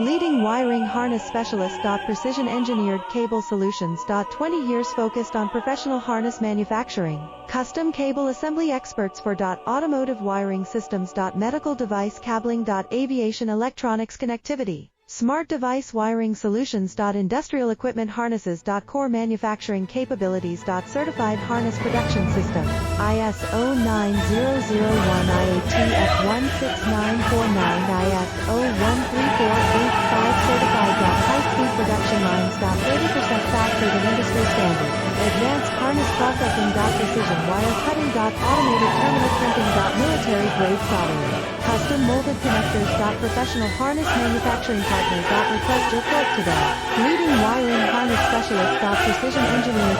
Leading wiring harness specialist. Precision engineered cable solutions. 20 years focused on professional harness manufacturing. Custom cable assembly experts for automotive wiring systems. Medical device cabling. Aviation electronics connectivity. Smart device wiring solutions. Industrial equipment harnesses. Core manufacturing capabilities. Certified harness production system. ISO 9001 IATF 16949 ISO 13485 certified. High-speed production lines. 30% faster than industry standard. Advanced harness processing. Precision wire cutting. Automated terminal crimping. Military grade soldering. Custom molded connectors. Professional harness manufacturing partners. Request your quote today. Leading wiring harness specialist. Precision engineering.